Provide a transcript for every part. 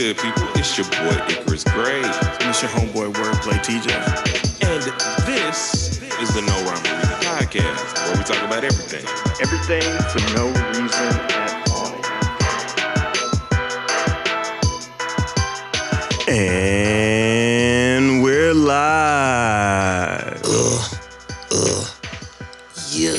good, people? It's your boy Icarus Gray. And it's your homeboy Wordplay TJ. And this is the No Rhyme or Reason podcast, where we talk about everything. Everything for no reason at all. And we're live. Yeah.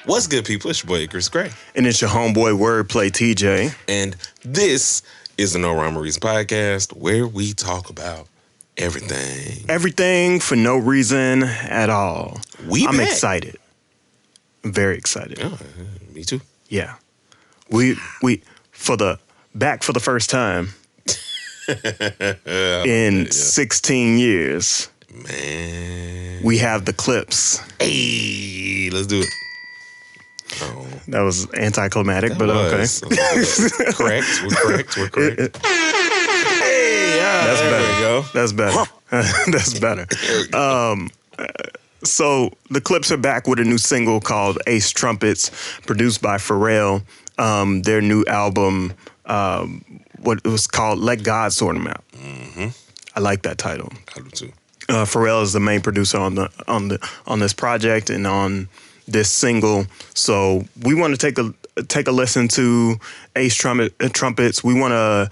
What's good, people? It's your boy Icarus Gray. And it's your homeboy Wordplay TJ. And this is the No Rhyme or Reason podcast, where we talk about everything. Everything for no reason at all. I'm back. excited. I'm very excited. Oh, me too. Yeah. We back for the first time in 16 years. Man. We have the Clipse. Hey, let's do it. Oh. That was anticlimactic, but okay. Correct. We're correct. Hey, yeah. That's better. There we go. That's better. That's better. So the Clipse are back with a new single called Ace Trumpets, produced by Pharrell. Their new album, what it was called, Let God Sort 'Em Out. Mm-hmm. I like that title. I do too. Pharrell is the main producer on this project and on this single. So we want to take a listen to Ace Trumpets. We want to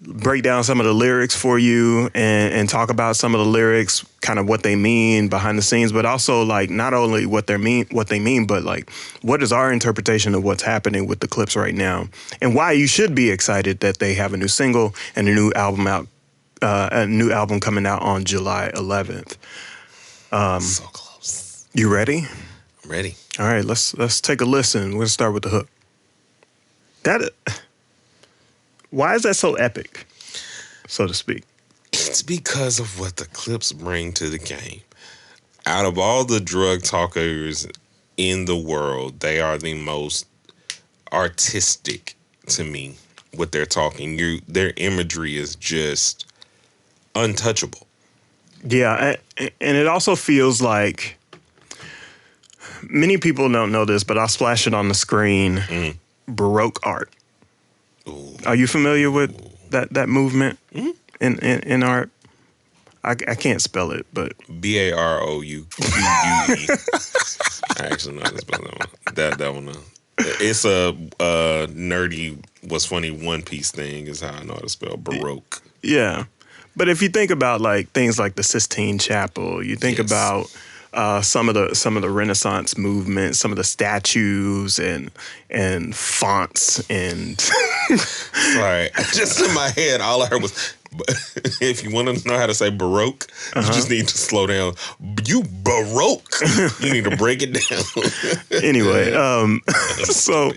break down some of the lyrics for you and talk about some of the lyrics, kind of what they mean behind the scenes, but also like not only what they mean, but like what is our interpretation of what's happening with the Clipse right now and why you should be excited that they have a new single and a new album out, a new album coming out on July 11th. So close. You ready? I'm ready. All right, let's take a listen. We'll start with the hook. Why is that so epic, so to speak? It's because of what the Clipse bring to the game. Out of all the drug talkers in the world, they are the most artistic to me with their talking. Their imagery is just untouchable. Yeah, and it also feels like, many people don't know this, but I'll splash it on the screen, Baroque art. Ooh. Are you familiar with that movement in art? I can't spell it, but Barouque. I actually know how to spell that one. That one. It's a nerdy, what's funny, One Piece thing is how I know how to spell Baroque. Yeah. But if you think about like things like the Sistine Chapel, you think about some of the Renaissance movement, some of the statues and fonts and Sorry, just in my head, all I heard was, if you want to know how to say Baroque, you just need to slow down. You Baroque. You need to break it down. Anyway, so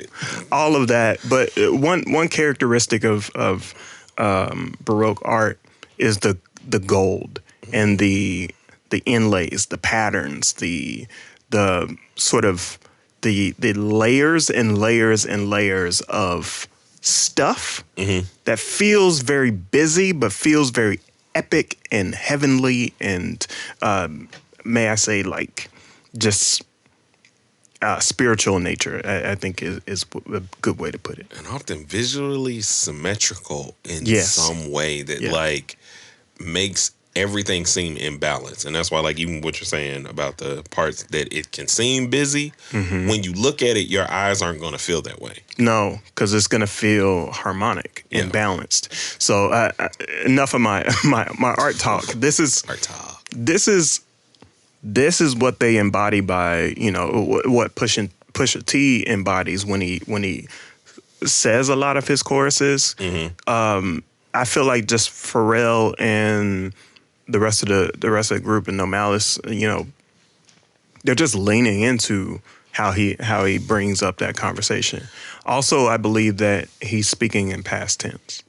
all of that, but one characteristic of Baroque art is the gold and the inlays, the patterns, the sort of the layers and layers and layers of stuff that feels very busy but feels very epic and heavenly and may I say like just spiritual in nature, I think is a good way to put it. And often visually symmetrical in some way that like makes everything seem imbalanced. And that's why, like, even what you're saying about the parts that it can seem busy, when you look at it, your eyes aren't going to feel that way. No, because it's going to feel harmonic and balanced. So enough of my art talk. This is art talk. This is what they embody by, what Pusha T embodies when he says a lot of his choruses. I feel like just Pharrell and the rest of the group and No Malice, they're just leaning into how he brings up that conversation. Also, I believe that he's speaking in past tense.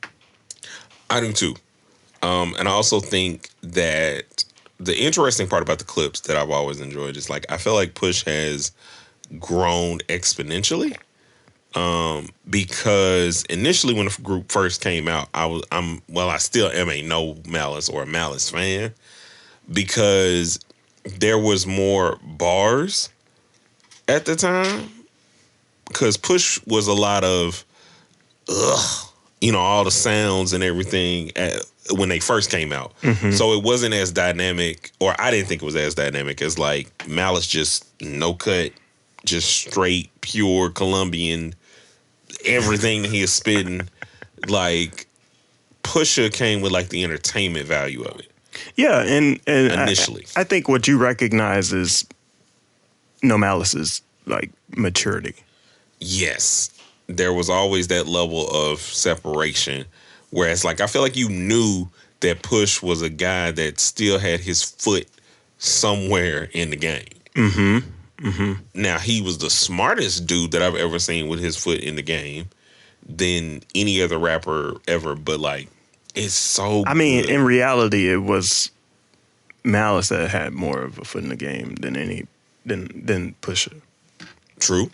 I do too. And I also think that the interesting part about the Clipse that I've always enjoyed is like, I feel like Push has grown exponentially. Because initially when the group first came out, I still am a No Malice or a Malice fan because there was more bars at the time. Because Push was a lot of all the sounds and everything when they first came out. So it wasn't as dynamic, or I didn't think it was as dynamic as like Malice, just no cut, just straight, pure Colombian, everything that he is spitting. Like Pusha came with like the entertainment value of it. Yeah, and Initially. I think what you recognize is No Malice's like maturity. Yes. There was always that level of separation. Whereas like I feel like you knew that Push was a guy that still had his foot somewhere in the game. Now he was the smartest dude that I've ever seen with his foot in the game than any other rapper ever, but like it's so I mean, good. in reality, it was Malice that had more of a foot in the game than than Pusha. True.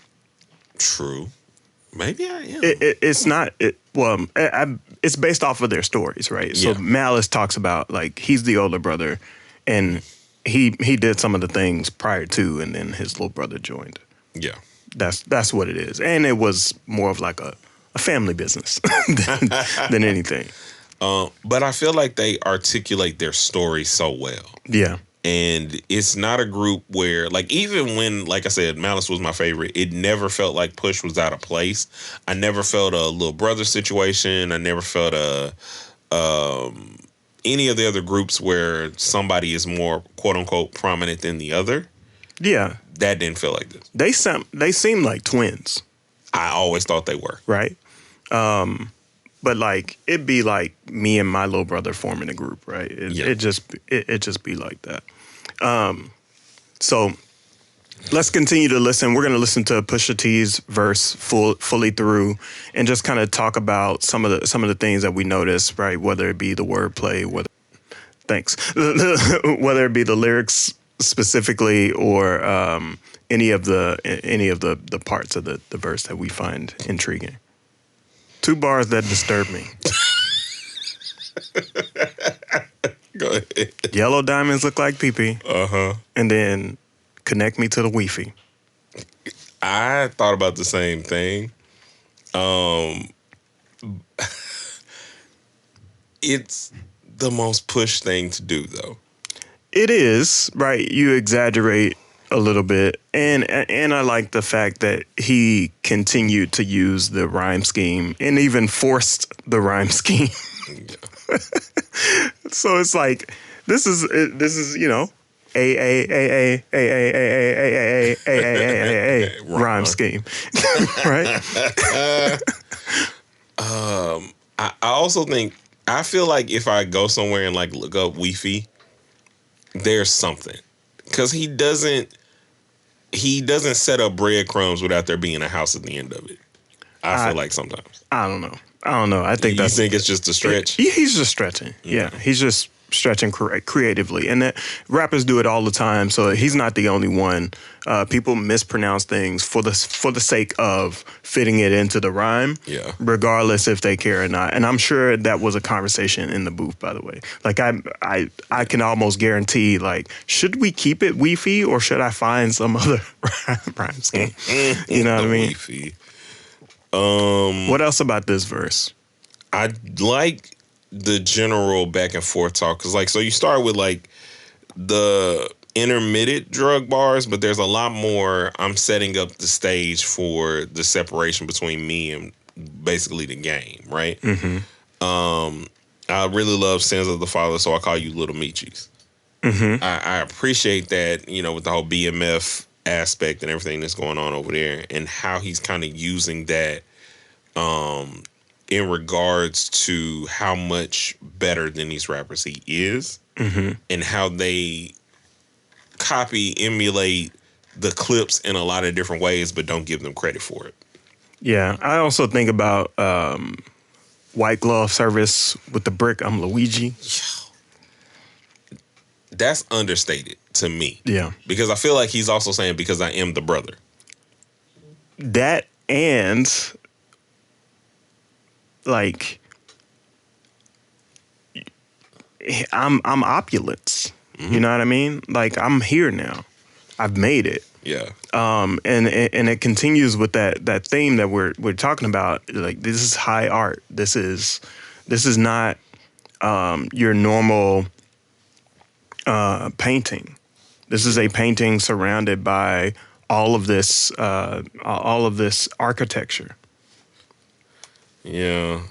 Maybe I am. It's not. It's based off of their stories, right? So Yeah. Malice talks about like he's the older brother, and he did some of the things prior to, and then his little brother joined. Yeah. That's what it is, and it was more of like a family business than anything. But I feel like they articulate their story so well. Yeah. And it's not a group where, like, even when, like I said, Malice was my favorite, it never felt like Push was out of place. I never felt a little brother situation. I never felt any of the other groups where somebody is more quote unquote prominent than the other. Yeah. That didn't feel like this. They seem like twins, I always thought they were. right? But like it'd be like me and my little brother forming a group, right? It just be like that. So let's continue to listen. We're gonna listen to Pusha T's verse fully through, and just kind of talk about some of the things that we noticed, right? Whether it be the wordplay, whether it be the lyrics specifically, or any of the parts of the verse that we find intriguing. 2 bars that disturb me. Go ahead. Yellow diamonds look like pee-pee. Uh-huh. And then connect me to the Wi-Fi. I thought about the same thing. It's the most Push thing to do, though. It is, right? You exaggerate a little bit. And I like the fact that he continued to use the rhyme scheme and even forced the rhyme scheme. So it's like this is a rhyme scheme, right? I also think, I feel like if I go somewhere and like look up Wi-Fi, there's something, because he doesn't set up breadcrumbs without there being a house at the end of it. I feel like sometimes. I don't know. I think You think it's just a stretch? He's just stretching. Yeah, he's just stretching creatively, and that rappers do it all the time. So he's not the only one. People mispronounce things for the sake of fitting it into the rhyme, regardless if they care or not. And I'm sure that was a conversation in the booth, by the way. Like I can almost guarantee, like, should we keep it Wi-Fi or should I find some other rhyme scheme? You know what I mean? Wi-Fi. What else about this verse? I like the general back and forth talk, because like, so you start with like the intermittent drug bars, but there's a lot more. I'm setting up the stage for the separation between me and basically the game, right? I really love Sins of the Father, so I call you Little Michis. I appreciate that, with the whole BMF aspect and everything that's going on over there, and how he's kind of using that in regards to how much better than these rappers he is, and how they copy, emulate the Clipse in a lot of different ways, but don't give them credit for it. Yeah, I also think about White Glove Service with the brick. I'm Luigi. That's understated to me. Yeah. Because I feel like he's also saying, because I am the brother. That, and like I'm opulence. You know what I mean? Like, I'm here now. I've made it. Yeah. And it continues with that theme that we're talking about. Like, this is high art. This is not your normal painting. This is a painting surrounded by all of this architecture. Yeah.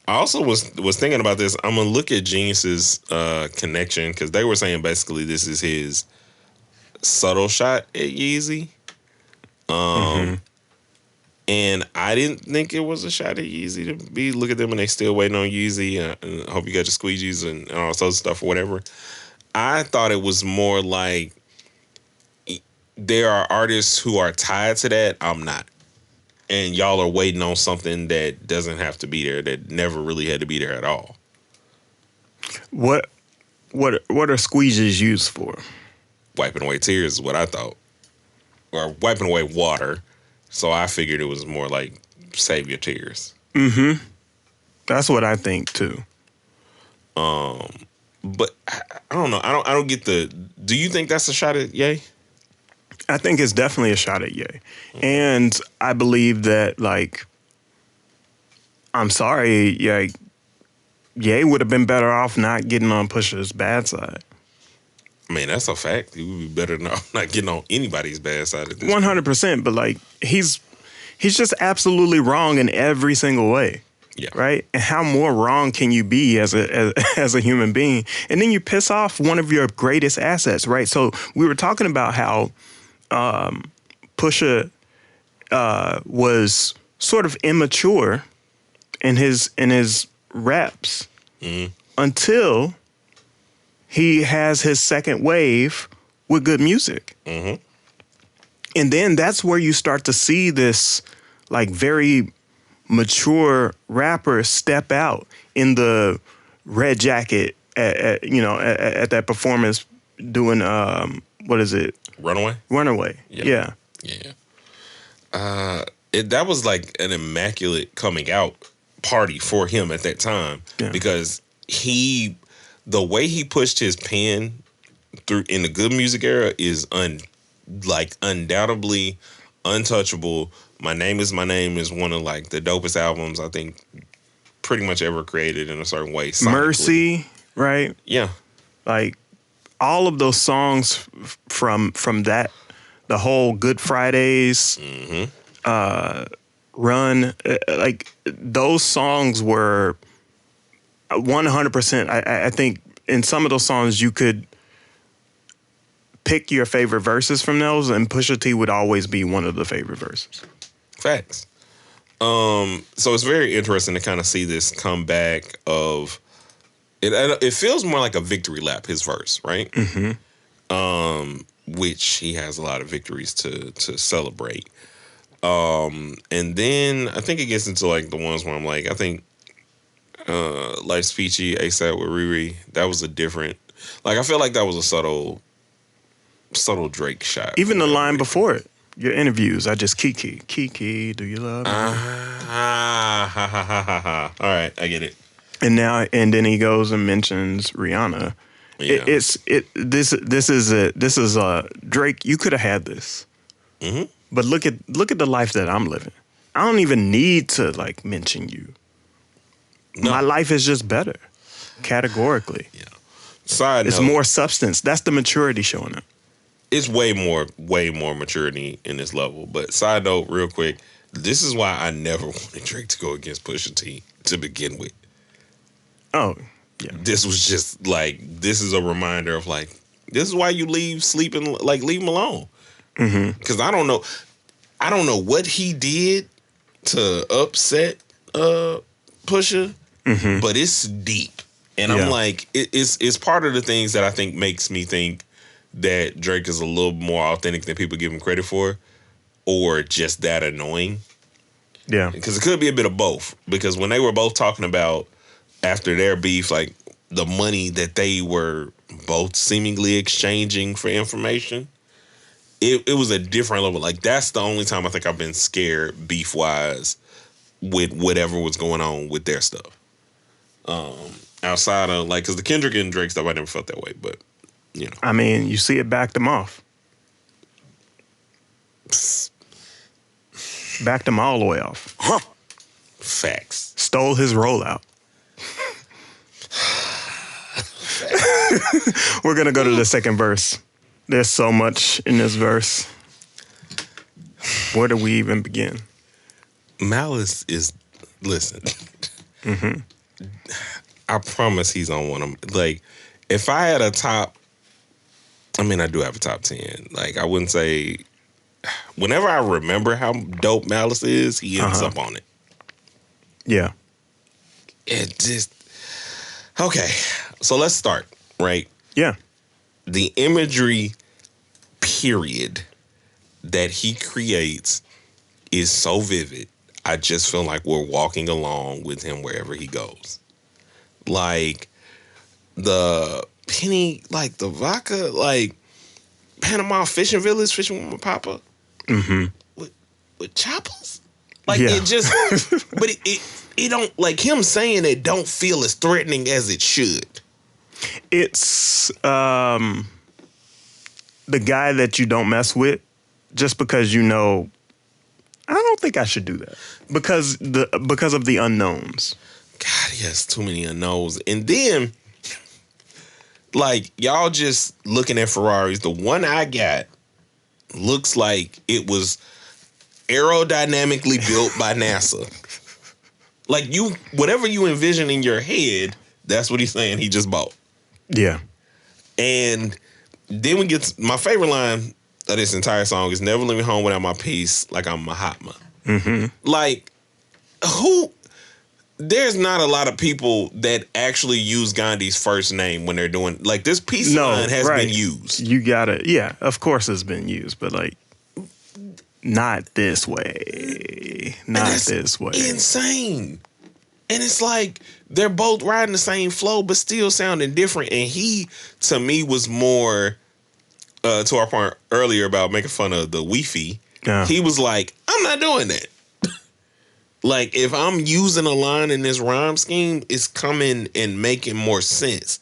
I also was thinking about this. I'm gonna look at Genius's connection because they were saying basically this is his subtle shot at Yeezy. Mm-hmm. And I didn't think it was a shot at Yeezy to be. Look at them and they still waiting on Yeezy. And I hope you got your squeegees and all sorts of stuff or whatever. I thought it was more like there are artists who are tied to that. I'm not. And y'all are waiting on something that doesn't have to be there, that never really had to be there at all. What are squeegees used for? Wiping away tears is what I thought. Or wiping away water. So I figured it was more like save your tears. Mm-hmm. That's what I think too. But I don't know. I don't get the. Do you think that's a shot at Ye? I think it's definitely a shot at Ye. And I believe that, like, I'm sorry, Ye would have been better off not getting on Pusha's bad side. I mean, that's a fact. He would be better not getting on anybody's bad side at this 100%, but like he's just absolutely wrong in every single way. Yeah. Right? And how more wrong can you be as a human being? And then you piss off one of your greatest assets, right? So we were talking about how Pusha was sort of immature in his raps until he has his second wave with good music. Mm-hmm. And then that's where you start to see this like very mature rapper step out in the red jacket at that performance doing what is it? Runaway. Yep. Yeah. That was like an immaculate coming out party for him at that time because the way he pushed his pen through in the good music era is undoubtedly untouchable. My Name is one of like the dopest albums I think pretty much ever created in a certain way. Sonically. Mercy, right? Yeah. Like all of those songs from that, the whole Good Fridays, Run, like those songs were 100%. I think in some of those songs you could pick your favorite verses from those, and Pusha T would always be one of the favorite verses. Facts. So it's very interesting to kind of see this comeback of it. It feels more like a victory lap, his verse, right? Mm-hmm. Which he has a lot of victories to celebrate. And then I think it gets into like the ones where I'm like, I think Life's Peachy, ASAP with Riri, that was a different. Like I feel like that was a subtle Drake shot. Even the line before it. Your interviews, I just Kiki, do you love me? All right, I get it. And then he goes and mentions Rihanna. Yeah. This is Drake. You could have had this, but look at the life that I'm living. I don't even need to like mention you. No. My life is just better, categorically. Yeah. Side it's note, more substance. That's the maturity showing up. It's way more maturity in this level. But side note, real quick, this is why I never wanted Drake to go against Pusha T to begin with. Oh, yeah. This was just like, this is a reminder of like, this is why you leave him alone. Because I don't know what he did to upset Pusha, but it's deep. And I'm like, it's part of the things that I think makes me think that Drake is a little more authentic than people give him credit for, or just that annoying. Yeah. Because it could be a bit of both. Because when they were both talking about, after their beef, like the money that they were both seemingly exchanging for information, it was a different level. Like that's the only time I think I've been scared beef-wise with whatever was going on with their stuff. Outside of, like, because the Kendrick and Drake stuff, I never felt that way, but, you know. I mean, you see it backed them off. Backed him all the way off. Facts. Stole his rollout. We're going to go to the second verse. There's so much in this verse. Where do we even begin? Malice is, listen, I promise he's on one of them. Like, if I had a top, I mean, I do have a top 10. Like, I wouldn't say, whenever I remember how dope Malice is, he ends up on it. Yeah. It just, okay, so let's start, right? Yeah. The imagery, period, that he creates is so vivid. I just feel like we're walking along with him wherever he goes. Like the penny, like the vodka, like Panama fishing village, fishing with my papa, with choppers. Like it just, but it don't, like him saying it don't feel as threatening as it should. It's the guy that you don't mess with just because you know, I don't think I should do that because of the unknowns. God, he has too many unknowns. And then, like, y'all just looking at Ferraris. The one I got looks like it was aerodynamically built by NASA. Like, whatever you envision in your head, that's what he's saying he just bought. Yeah. And then we get to, my favorite line of this entire song is "Never leave me home without my peace, like I'm Mahatma." Like, there's not a lot of people that actually use Gandhi's first name when they're doing, like, this peace line has been used. You gotta, yeah, of course it's been used, but like, not this way. Not this way. Insane. And it's like they're both riding the same flow, but still sounding different. And he, to me, was more, to our point earlier about making fun of the Wi-Fi. Yeah. He was like, I'm not doing that. Like, if I'm using a line in this rhyme scheme, it's coming and making more sense.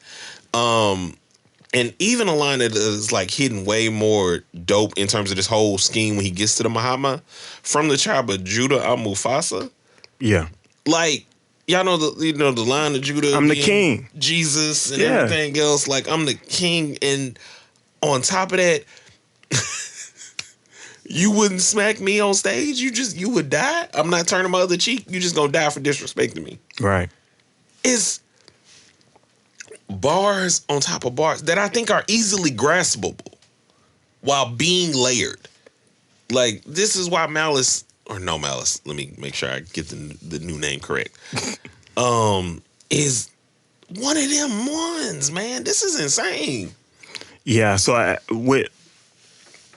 And even a line that is like hidden way more dope in terms of this whole scheme when he gets to the Muhammad from the tribe of Judah al Mufasa. Yeah. Like, y'all know the line of Judah. I'm the king. Jesus and everything else. Like, I'm the king. And on top of that, you wouldn't smack me on stage. You would die. I'm not turning my other cheek. You just gonna die for disrespecting me. Right. It's bars on top of bars that I think are easily graspable while being layered. Like, this is why Malice, or no Malice, let me make sure I get the new name correct, is one of them ones, man. This is insane. Yeah, so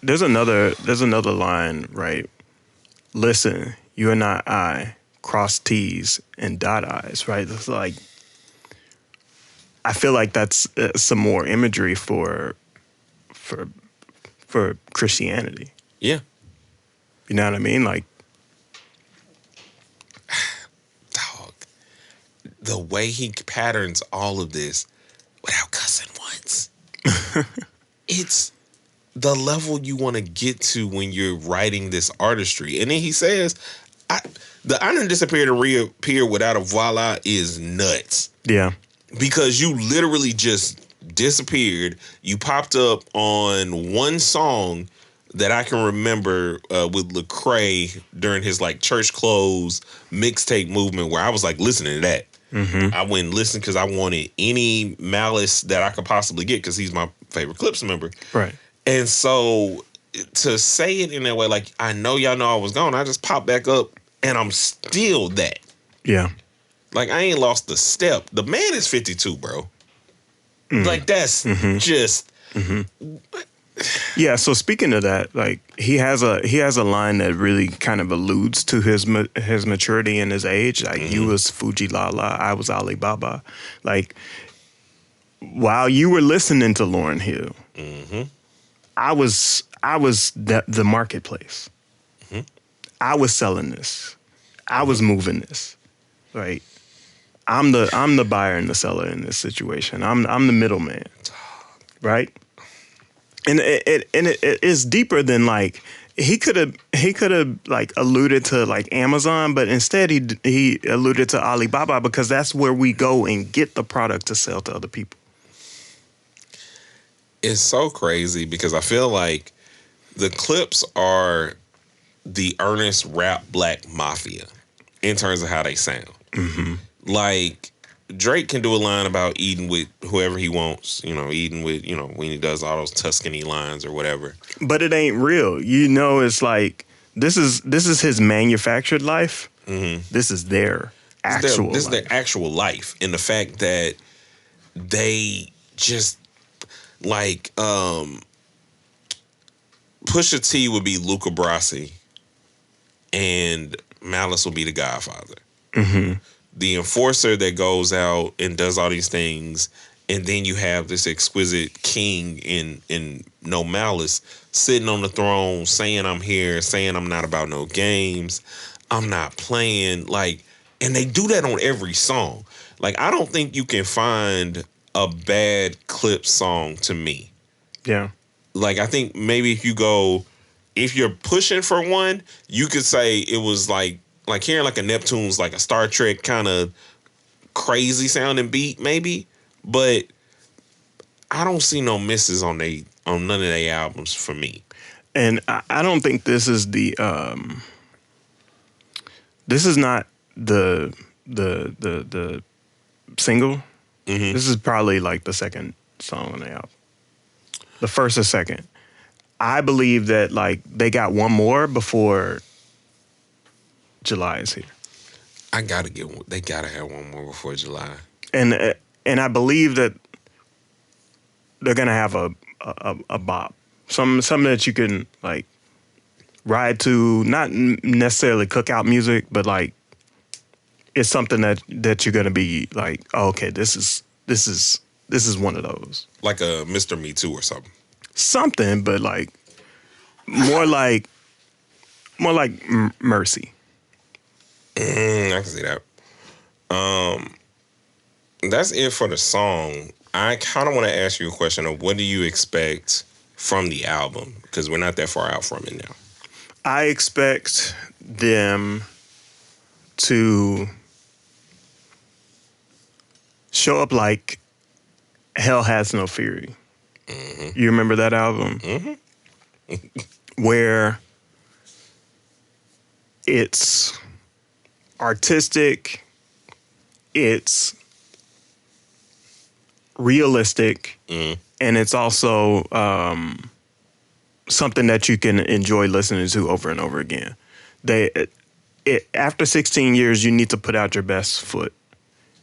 there's another line, right? Listen, you are not I, cross T's and dot I's, right? It's like, I feel like that's some more imagery for Christianity. Yeah. You know what I mean? Like, dog, the way he patterns all of this without cussing once. It's the level you want to get to when you're writing this artistry. And then he says, the honor disappear to reappear without a voila is nuts. yeah. Because you literally just disappeared. You popped up on one song that I can remember with Lecrae during his like church clothes mixtape movement, where I was like listening to that. I went and listened because I wanted any Malice that I could possibly get because he's my favorite Clipse member. Right. And so to say it in that way, like, I know y'all know I was gone, I just popped back up and I'm still that. Yeah. Like, I ain't lost a step. The man is 52, bro. Like, that's just... Yeah, so speaking of that, like, he has a line that really kind of alludes to his maturity and his age. Like, you was Fuji Lala, I was Alibaba. Like, while you were listening to Lauryn Hill, I was the marketplace. I was selling this. I was moving this. Right. I'm the buyer and the seller in this situation. I'm the middleman. Right. And it is deeper than like he could have like alluded to like Amazon, but instead he alluded to Alibaba because that's where we go and get the product to sell to other people. It's so crazy because I feel like the Clipse are the earnest rap black mafia in terms of how they sound. Like Drake can do a line about eating with whoever he wants, eating with, when he does all those Tuscany lines or whatever. But it ain't real. It's like this is his manufactured life. This is their actual This is life. their actual life. And the fact that they just like Pusha T would be Luca Brasi and Malice will be the Godfather. The enforcer that goes out and does all these things, and then you have this exquisite king in No Malice sitting on the throne saying I'm here, saying I'm not about no games, I'm not playing, like, and they do that on every song. Like, I don't think you can find a bad Clipse song to me. Yeah. Like, I think maybe if you're pushing for one, you could say it was like hearing like a Neptune's, like a Star Trek kind of crazy sounding beat, maybe. But I don't see no misses on none of their albums for me. And I don't think this is the this is not the single. This is probably like the second song on the album. The first or second. I believe that like they got one more before July is here. They gotta have one more before July. And I believe that they're gonna have a bop, something that you can like ride to, not necessarily cookout music, but like it's something that you're gonna be like, oh, okay, this is one of those, Like a Mr. Me Too or something. but like more like Mercy. I can see that. That's it for the song. I kind of want to ask you a question of what do you expect from the album? Because we're not that far out from it now. I expect them to show up like Hell Has No Fury. You remember that album? Where it's artistic, it's realistic, and it's also something that you can enjoy listening to over and over again. After 16 years, you need to put out your best foot,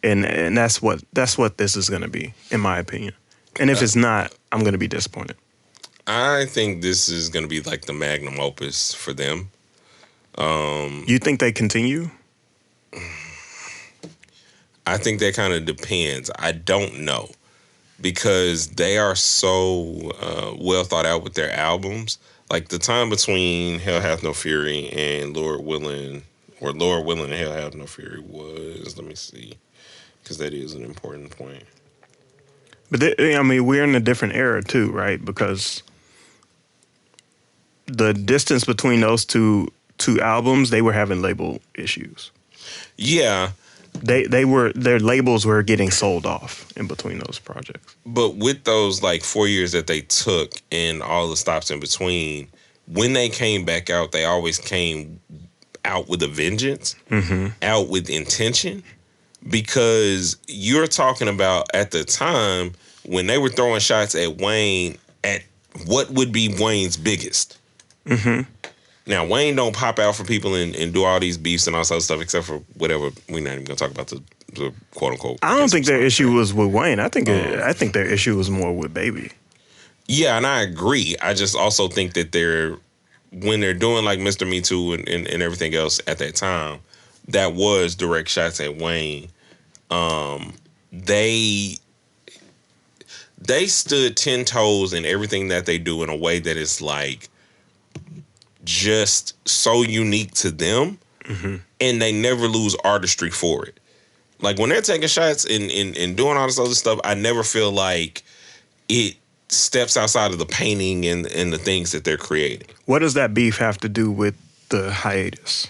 and that's what this is going to be, in my opinion. And if it's not, I'm going to be disappointed. I think this is going to be like the magnum opus for them. You think they continue? I think that kind of depends. I don't know. Because they are so well thought out with their albums. Like the time between Hell Hath No Fury and Lord Willing and Hell Hath No Fury was, let me see, because that is an important point. But we're in a different era too, right? Because the distance between those two albums, they were having label issues. Yeah. Their labels were getting sold off in between those projects. But with those like 4 years that they took and all the stops in between, when they came back out, they always came out with a vengeance, out with intention. Because you're talking about at the time when they were throwing shots at Wayne at what would be Wayne's biggest. Now, Wayne don't pop out for people and do all these beefs and all sorts of stuff, except for whatever. We're not even going to talk about the quote unquote. I don't think their issue was with Wayne. I think their issue was more with Baby. Yeah, and I agree. I just also think that when they're doing like Mr. Me Too and everything else at that time, that was direct shots at Wayne. They stood 10 toes in everything that they do in a way that is like just so unique to them, and they never lose artistry for it. Like when they're taking shots and doing all this other stuff, I never feel like it steps outside of the painting and the things that they're creating. What does that beef have to do with the hiatus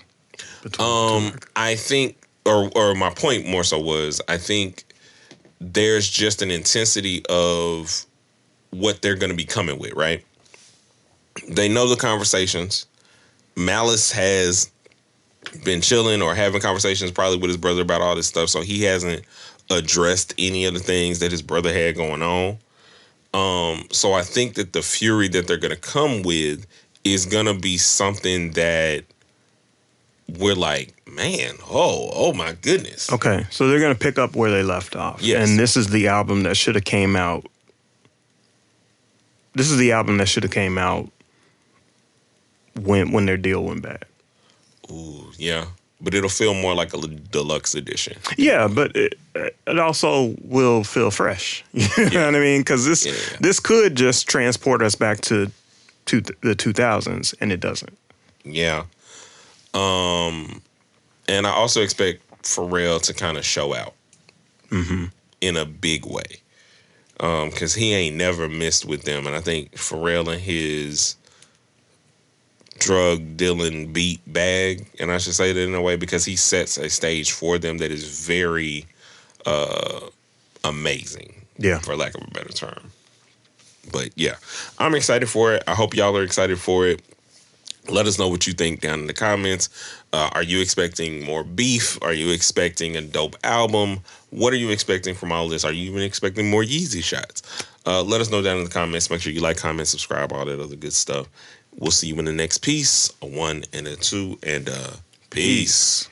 between the two records? I think, or my point more so was, I think there's just an intensity of what they're going to be coming with, right? They know the conversations. Malice has been chilling or having conversations probably with his brother about all this stuff, so he hasn't addressed any of the things that his brother had going on. So I think that the fury that they're going to come with is going to be something that we're like, man, oh my goodness. Okay, so they're going to pick up where they left off. Yes. And this is the album that should have came out. This is the album that should have came out when their deal went bad. Ooh, yeah. But it'll feel more like a deluxe edition. Yeah, but it also will feel fresh. You know what I mean? Because this could just transport us back to the 2000s, and it doesn't. Yeah. And I also expect Pharrell to kind of show out in a big way. Because he ain't never missed with them. And I think Pharrell and his drug dealing beat bag, and I should say that in a way because he sets a stage for them that is very amazing, for lack of a better term. But yeah, I'm excited for it. I hope y'all are excited for it. Let us know what you think down in the comments. Are you expecting more beef? Are you expecting a dope album? What are you expecting from all this? Are you even expecting more Yeezy shots? Let us know down in the comments. Make sure you like, comment, subscribe, all that other good stuff. We'll see you in the next piece, a 1 and a 2, and peace.